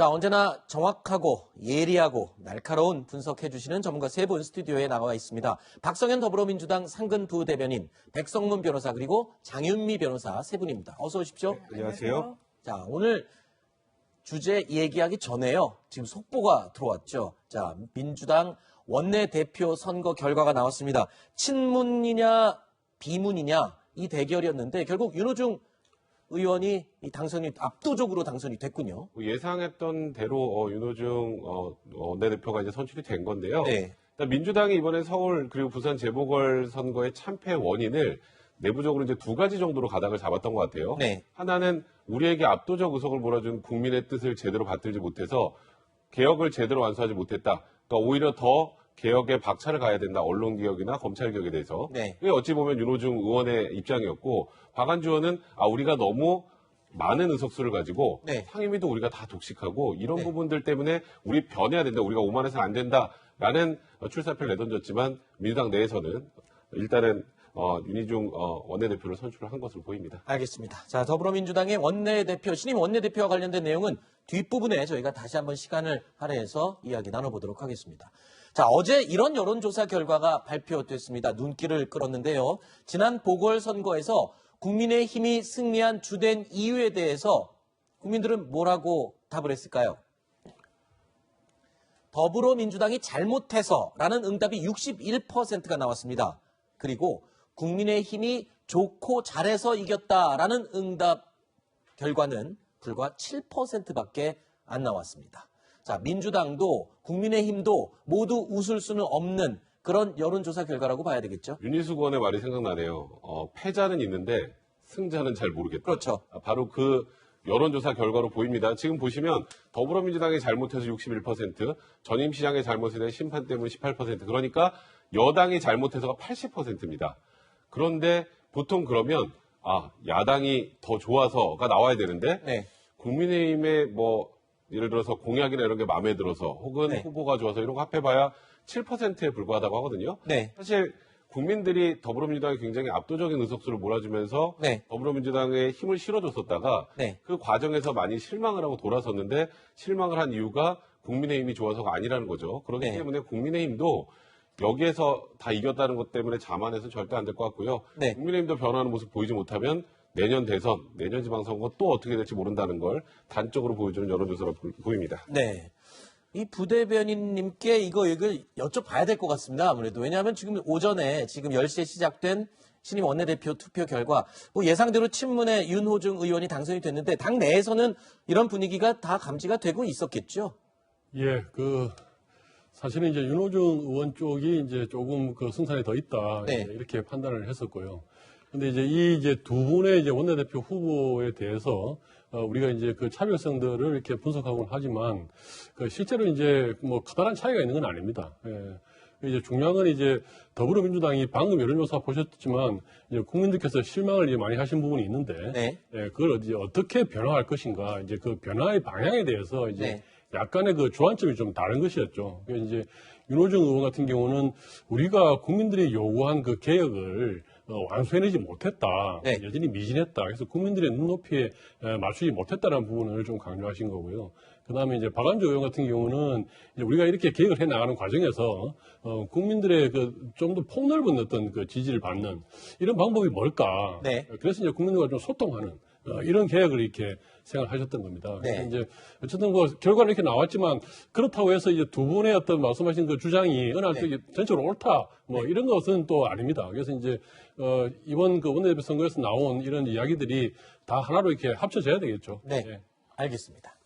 자, 언제나 정확하고 예리하고 날카로운 분석해주시는 전문가 세 분 스튜디오에 나와 있습니다. 박성현 더불어민주당 상근 부대변인, 백성문 변호사 그리고 장윤미 변호사 세 분입니다. 어서 오십시오. 네, 안녕하세요. 자, 오늘 주제 얘기하기 전에요. 지금 속보가 들어왔죠. 자, 민주당 원내대표 선거 결과가 나왔습니다. 친문이냐 비문이냐 이 대결이었는데 결국 윤호중 의원이 당선이 압도적으로 당선이 됐군요. 예상했던 대로 윤호중 원내대표가 이제 선출이 된 건데요. 네. 민주당이 이번에 서울 그리고 부산 재보궐 선거의 참패 원인을 내부적으로 이제 두 가지 정도로 가닥을 잡았던 것 같아요. 네. 하나는 우리에게 압도적 의석을 몰아준 국민의 뜻을 제대로 받들지 못해서 개혁을 제대로 완수하지 못했다. 그러니까 오히려 더 개혁에 박차를 가야 된다. 언론개혁이나 검찰개혁에 대해서. 네. 그게 어찌 보면 윤호중 의원의 입장이었고 박안주 의원은 우리가 너무 많은 의석수를 가지고 네. 상임위도 우리가 다 독식하고 이런 네. 부분들 때문에 우리 변해야 된다. 우리가 오만해서는 안 된다라는 출사표를 내던졌지만 민주당 내에서는 일단은 윤희중 원내대표를 선출을 한 것으로 보입니다. 알겠습니다. 자, 더불어민주당의 원내대표, 신임 원내대표와 관련된 내용은 뒷부분에 저희가 다시 한번 시간을 할애해서 이야기 나눠보도록 하겠습니다. 자, 어제 이런 여론조사 결과가 발표됐습니다. 눈길을 끌었는데요. 지난 보궐선거에서 국민의힘이 승리한 주된 이유에 대해서 국민들은 뭐라고 답을 했을까요? 더불어민주당이 잘못해서라는 응답이 61%가 나왔습니다. 그리고 국민의힘이 좋고 잘해서 이겼다라는 응답 결과는 불과 7%밖에 안 나왔습니다. 자, 민주당도 국민의힘도 모두 웃을 수는 없는 그런 여론조사 결과라고 봐야 되겠죠? 윤희숙 의원의 말이 생각나네요. 패자는 있는데 승자는 잘 모르겠다. 그렇죠. 바로 그 여론조사 결과로 보입니다. 지금 보시면 더불어민주당이 잘못해서 61%, 전임시장의 잘못에 대한 심판 때문에 18%, 그러니까 여당이 잘못해서가 80%입니다. 그런데 보통 그러면 야당이 더 좋아서가 나와야 되는데 네. 국민의힘의 예를 들어서 공약이나 이런 게 마음에 들어서 혹은 네. 후보가 좋아서 이런 거 합해봐야 7%에 불과하다고 하거든요. 네. 사실 국민들이 더불어민주당에 굉장히 압도적인 의석수를 몰아주면서 네. 더불어민주당에 힘을 실어줬었다가 네. 그 과정에서 많이 실망을 하고 돌아섰는데 실망을 한 이유가 국민의힘이 좋아서가 아니라는 거죠. 그렇기 네. 때문에 국민의힘도 여기에서 다 이겼다는 것 때문에 자만해서는 절대 안 될 것 같고요. 네. 국민의힘도 변화하는 모습 보이지 못하면 내년 대선, 내년 지방선거 또 어떻게 될지 모른다는 걸 단적으로 보여주는 여론조사로 보입니다. 네. 이 부대변인님께 이걸 여쭤봐야 될 것 같습니다. 아무래도. 왜냐하면 지금 오전에 지금 10시에 시작된 신임 원내대표 투표 결과 예상대로 친문의 윤호중 의원이 당선이 됐는데 당 내에서는 이런 분위기가 다 감지가 되고 있었겠죠? 예, 사실은 이제 윤호중 의원 쪽이 이제 조금 승산이 더 있다. 네. 이렇게 판단을 했었고요. 근데 이제 두 분의 이제 원내대표 후보에 대해서 우리가 이제 그 차별성들을 이렇게 분석하곤 하지만 실제로 이제 커다란 차이가 있는 건 아닙니다. 예. 이제 중요한 건 이제 더불어민주당이 방금 여론조사 보셨지만 이제 국민들께서 실망을 이제 많이 하신 부분이 있는데 네. 예, 그걸 이제 어떻게 변화할 것인가 이제 그 변화의 방향에 대해서 이제 네. 약간의 그 주안점이 좀 다른 것이었죠. 그래서 이제 윤호중 의원 같은 경우는 우리가 국민들이 요구한 그 개혁을 완수해내지 못했다. 네. 여전히 미진했다. 그래서 국민들의 눈높이에 맞추지 못했다는 부분을 좀 강조하신 거고요. 그 다음에 이제 박안주 의원 같은 경우는 이제 우리가 이렇게 개혁을 해 나가는 과정에서 국민들의 좀 더 폭넓은 어떤 그 지지를 받는 이런 방법이 뭘까. 네. 그래서 이제 국민들과 좀 소통하는 이런 개혁을 이렇게 생각하셨던 겁니다. 네. 그래서 이제 어쨌든 결과는 이렇게 나왔지만 그렇다고 해서 이제 두 분의 어떤 말씀하신 그 주장이 어느 한쪽이 전적으로 옳다 이런 것은 또 아닙니다. 그래서 이제 이번 그 원내대표 선거에서 나온 이런 이야기들이 다 하나로 이렇게 합쳐져야 되겠죠. 네. 예. 알겠습니다.